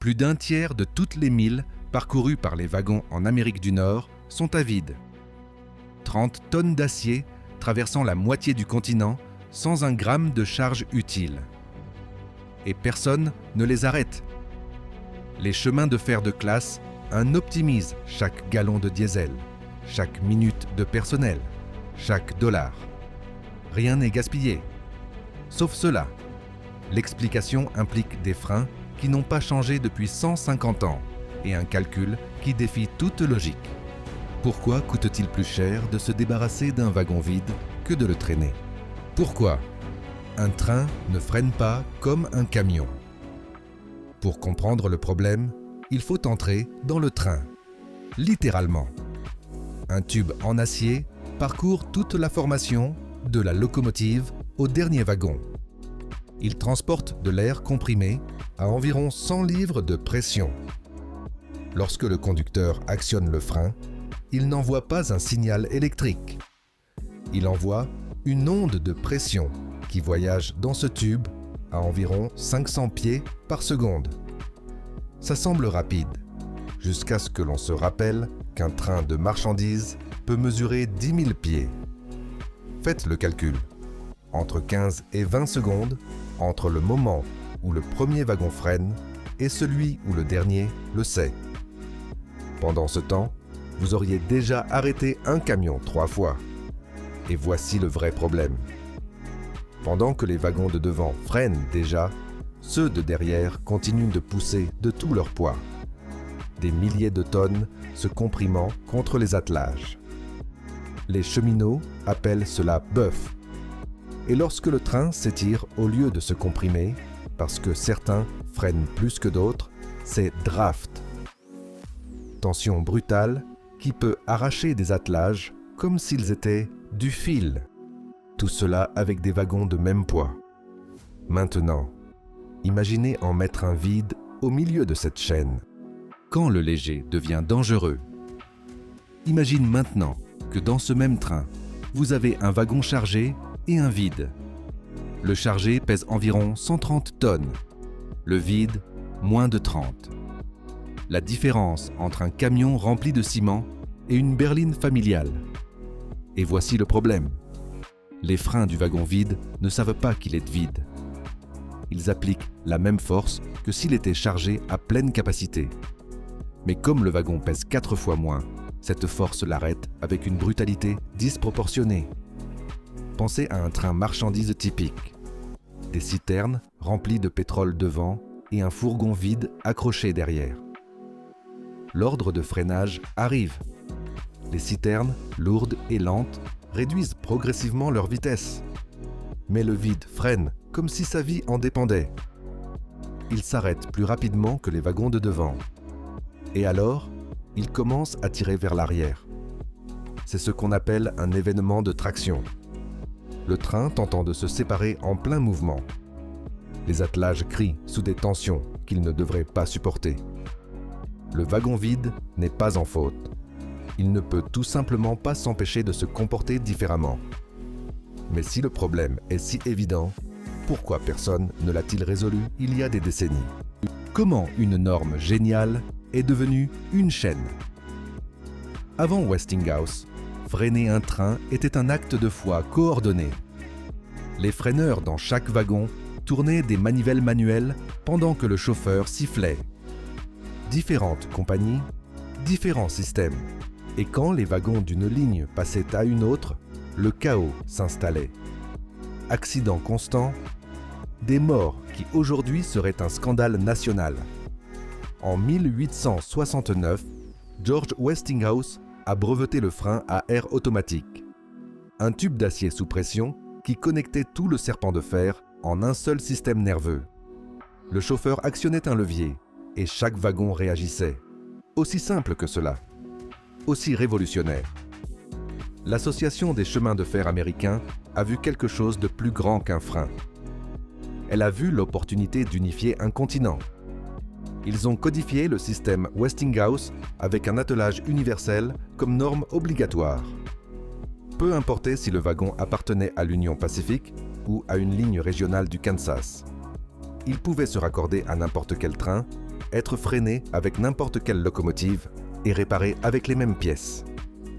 Plus d'un tiers de toutes les milles parcourues par les wagons en Amérique du Nord sont à vide. 30 tonnes d'acier traversant la moitié du continent sans un gramme de charge utile. Et personne ne les arrête. Les chemins de fer de classe optimisent chaque gallon de diesel, chaque minute de personnel, chaque dollar. Rien n'est gaspillé. Sauf cela. L'explication implique des freins qui n'ont pas changé depuis 150 ans et un calcul qui défie toute logique. Pourquoi coûte-t-il plus cher de se débarrasser d'un wagon vide que de le traîner? Pourquoi un train ne freine pas comme un camion? Pour comprendre le problème, il faut entrer dans le train, littéralement. Un tube en acier parcourt toute la formation, de la locomotive au dernier wagon. Il transporte de l'air comprimé à environ 100 livres de pression. Lorsque le conducteur actionne le frein, il n'envoie pas un signal électrique. Il envoie une onde de pression qui voyage dans ce tube à environ 500 pieds par seconde. Ça semble rapide, jusqu'à ce que l'on se rappelle qu'un train de marchandises peut mesurer 10 000 pieds. Faites le calcul. Entre 15 et 20 secondes, entre le moment où le premier wagon freine et celui où le dernier le sait. Pendant ce temps, vous auriez déjà arrêté un camion 3 fois. Et voici le vrai problème. Pendant que les wagons de devant freinent déjà, ceux de derrière continuent de pousser de tout leur poids. Des milliers de tonnes se comprimant contre les attelages. Les cheminots appellent cela bœuf. Et lorsque le train s'étire au lieu de se comprimer, parce que certains freinent plus que d'autres, c'est draft. Tension brutale qui peut arracher des attelages comme s'ils étaient du fil. Tout cela avec des wagons de même poids. Maintenant, imaginez en mettre un vide au milieu de cette chaîne. Quand le léger devient dangereux, imagine maintenant que dans ce même train, vous avez un wagon chargé et un vide. Le chargé pèse environ 130 tonnes, le vide moins de 30. La différence entre un camion rempli de ciment et une berline familiale. Et voici le problème. Les freins du wagon vide ne savent pas qu'il est vide. Ils appliquent la même force que s'il était chargé à pleine capacité. Mais comme le wagon pèse 4 fois moins, cette force l'arrête avec une brutalité disproportionnée. Pensez à un train marchandise typique. Des citernes remplies de pétrole devant et un fourgon vide accroché derrière. L'ordre de freinage arrive. Les citernes, lourdes et lentes, réduisent progressivement leur vitesse. Mais le vide freine comme si sa vie en dépendait. Il s'arrête plus rapidement que les wagons de devant. Et alors, il commence à tirer vers l'arrière. C'est ce qu'on appelle un événement de traction. Le train tentant de se séparer en plein mouvement. Les attelages crient sous des tensions qu'ils ne devraient pas supporter. Le wagon vide n'est pas en faute. Il ne peut tout simplement pas s'empêcher de se comporter différemment. Mais si le problème est si évident, pourquoi personne ne l'a-t-il résolu il y a des décennies? Comment une norme géniale est devenue une chaîne? Avant Westinghouse, freiner un train était un acte de foi coordonné. Les freineurs dans chaque wagon tournaient des manivelles manuelles pendant que le chauffeur sifflait. Différentes compagnies, différents systèmes. Et quand les wagons d'une ligne passaient à une autre, le chaos s'installait. Accidents constants, des morts qui aujourd'hui seraient un scandale national. En 1869, George Westinghouse a breveté le frein à air automatique. Un tube d'acier sous pression qui connectait tout le serpent de fer en un seul système nerveux. Le chauffeur actionnait un levier et chaque wagon réagissait. Aussi simple que cela. Aussi révolutionnaire. L'Association des chemins de fer américains a vu quelque chose de plus grand qu'un frein. Elle a vu l'opportunité d'unifier un continent. Ils ont codifié le système Westinghouse avec un attelage universel comme norme obligatoire. Peu importait si le wagon appartenait à l'Union Pacifique ou à une ligne régionale du Kansas. Il pouvait se raccorder à n'importe quel train être freiné avec n'importe quelle locomotive et réparé avec les mêmes pièces.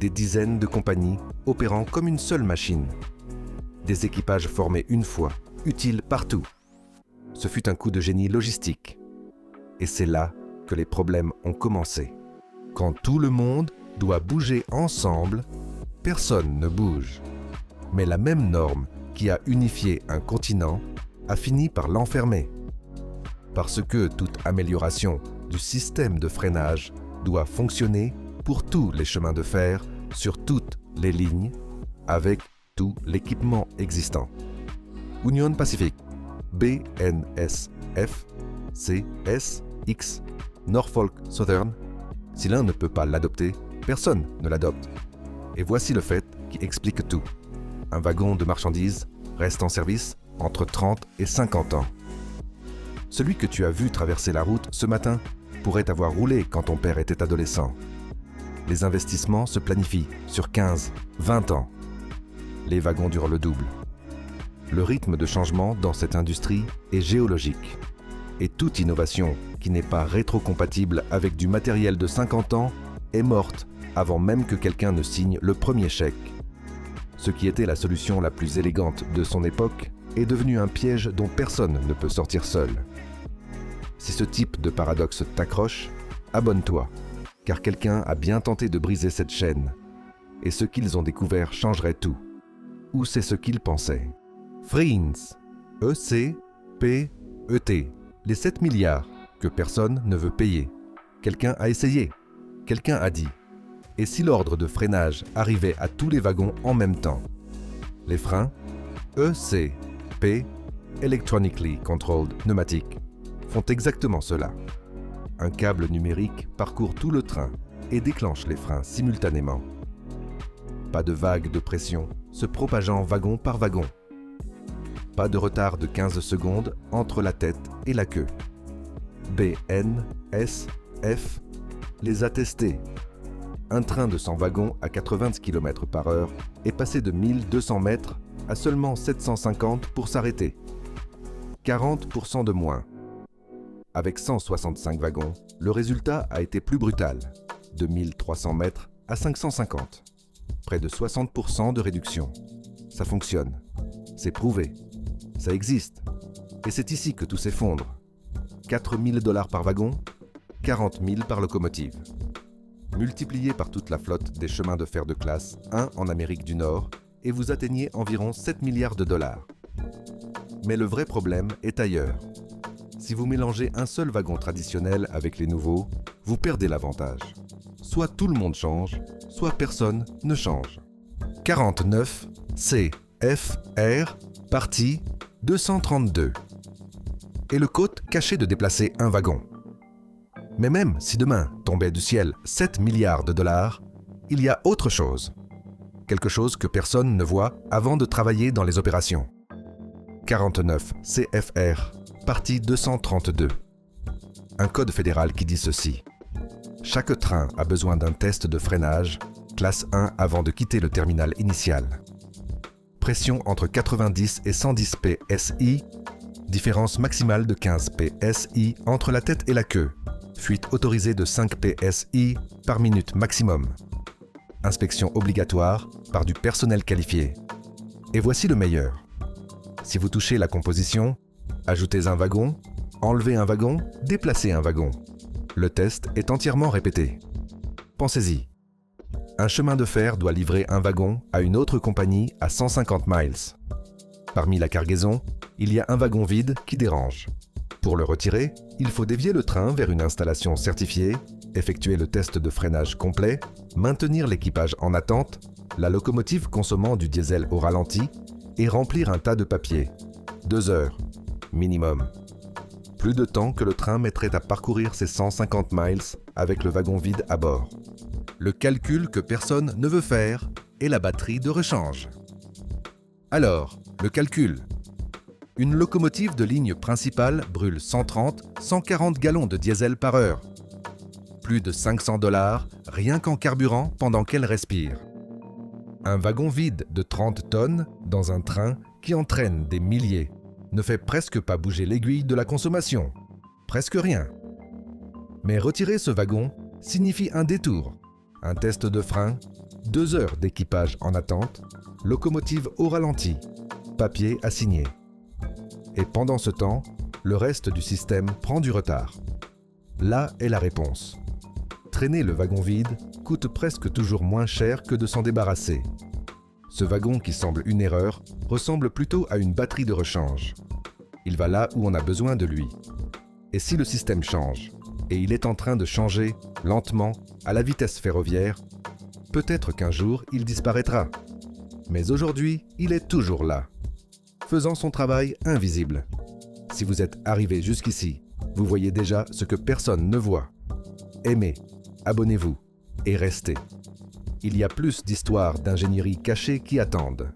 Des dizaines de compagnies opérant comme une seule machine. Des équipages formés une fois, utiles partout. Ce fut un coup de génie logistique. Et c'est là que les problèmes ont commencé. Quand tout le monde doit bouger ensemble, personne ne bouge. Mais la même norme qui a unifié un continent a fini par l'enfermer. Parce que toute amélioration du système de freinage doit fonctionner pour tous les chemins de fer, sur toutes les lignes, avec tout l'équipement existant. Union Pacific, BNSF, CSX, Norfolk Southern. Si l'un ne peut pas l'adopter, personne ne l'adopte. Et voici le fait qui explique tout. Un wagon de marchandises reste en service entre 30 et 50 ans. Celui que tu as vu traverser la route ce matin pourrait avoir roulé quand ton père était adolescent. Les investissements se planifient sur 15, 20 ans. Les wagons durent le double. Le rythme de changement dans cette industrie est géologique. Et toute innovation qui n'est pas rétrocompatible avec du matériel de 50 ans est morte avant même que quelqu'un ne signe le premier chèque. Ce qui était la solution la plus élégante de son époque est devenu un piège dont personne ne peut sortir seul. Si ce type de paradoxe t'accroche, abonne-toi, car quelqu'un a bien tenté de briser cette chaîne. Et ce qu'ils ont découvert changerait tout. Ou c'est ce qu'ils pensaient. Friends, E-C-P-E-T, les 7 milliards que personne ne veut payer. Quelqu'un a essayé, quelqu'un a dit. Et si l'ordre de freinage arrivait à tous les wagons en même temps? Les freins, E-C-P, Electronically Controlled Pneumatic, font exactement cela. Un câble numérique parcourt tout le train et déclenche les freins simultanément. Pas de vague de pression se propageant wagon par wagon. Pas de retard de 15 secondes entre la tête et la queue. BNSF les a testés. Un train de 100 wagons à 80 km/h est passé de 1200 mètres à seulement 750 pour s'arrêter. 40% de moins. Avec 165 wagons, le résultat a été plus brutal, de 1300 mètres à 550. Près de 60% de réduction. Ça fonctionne. C'est prouvé. Ça existe. Et c'est ici que tout s'effondre. 4 000 $ par wagon, 40 000 par locomotive. Multipliez par toute la flotte des chemins de fer de classe 1 en Amérique du Nord et vous atteignez environ 7 milliards de dollars. Mais le vrai problème est ailleurs. Si vous mélangez un seul wagon traditionnel avec les nouveaux, vous perdez l'avantage. Soit tout le monde change, soit personne ne change. 49 CFR, partie 232. Et le côte caché de déplacer un wagon. Mais même si demain tombait du ciel 7 milliards de dollars, il y a autre chose. Quelque chose que personne ne voit avant de travailler dans les opérations. 49 CFR, partie 232. Un code fédéral qui dit ceci. Chaque train a besoin d'un test de freinage, classe 1 avant de quitter le terminal initial. Pression entre 90 et 110 PSI, différence maximale de 15 PSI entre la tête et la queue, fuite autorisée de 5 PSI par minute maximum. Inspection obligatoire par du personnel qualifié. Et voici le meilleur. Si vous touchez la composition, ajoutez un wagon, enlevez un wagon, déplacez un wagon. Le test est entièrement répété. Pensez-y. Un chemin de fer doit livrer un wagon à une autre compagnie à 150 miles. Parmi la cargaison, il y a un wagon vide qui dérange. Pour le retirer, il faut dévier le train vers une installation certifiée, effectuer le test de freinage complet, maintenir l'équipage en attente, la locomotive consommant du diesel au ralenti et remplir un tas de papiers. 2 heures, minimum. Plus de temps que le train mettrait à parcourir ses 150 miles avec le wagon vide à bord. Le calcul que personne ne veut faire est la batterie de rechange. Alors, le calcul. Une locomotive de ligne principale brûle 130-140 gallons de diesel par heure. Plus de 500 $ rien qu'en carburant pendant qu'elle respire. Un wagon vide de 30 tonnes dans un train qui entraîne des milliers ne fait presque pas bouger l'aiguille de la consommation. Presque rien. Mais retirer ce wagon signifie un détour, un test de frein, 2 heures d'équipage en attente, locomotive au ralenti, papier à signer. Et pendant ce temps, le reste du système prend du retard. Là est la réponse. Traîner le wagon vide coûte presque toujours moins cher que de s'en débarrasser. Ce wagon qui semble une erreur ressemble plutôt à une batterie de rechange. Il va là où on a besoin de lui. Et si le système change, et il est en train de changer, lentement, à la vitesse ferroviaire, peut-être qu'un jour il disparaîtra. Mais aujourd'hui, il est toujours là, faisant son travail invisible. Si vous êtes arrivé jusqu'ici, vous voyez déjà ce que personne ne voit. Aimez, abonnez-vous et restez. Il y a plus d'histoires d'ingénierie cachée qui attendent.